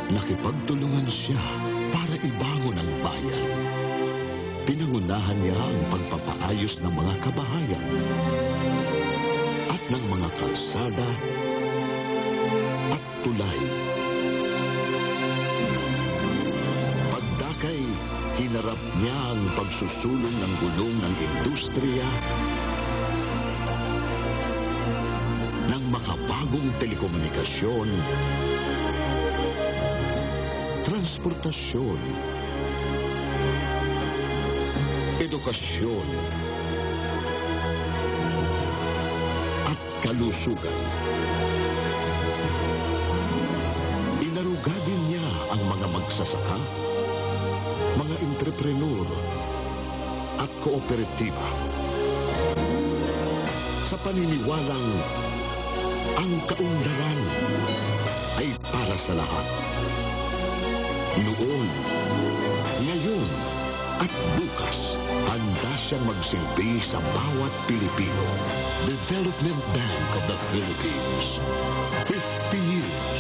Nakipagtulungan siya para ibangon ang bayan. Pinangunahan niya ang pagpapaayos ng mga kabahayan at ng mga kalsada at tulay. Pagdakay, hinarap niya ang pagsusulong ng gulong ng industriya, ng makabagong telekomunikasyon, transportasyon, edukasyon, at kalusugan. Inaruga din niya ang mga magsasaka, mga entrepreneur, at kooperatiba. Sa paniniwalang ang kaunlaran ay para sa lahat. Noon, ngayon, at bukas, handa siyang magsilbi sa bawat Pilipino. Development Bank of the Philippines. 50 years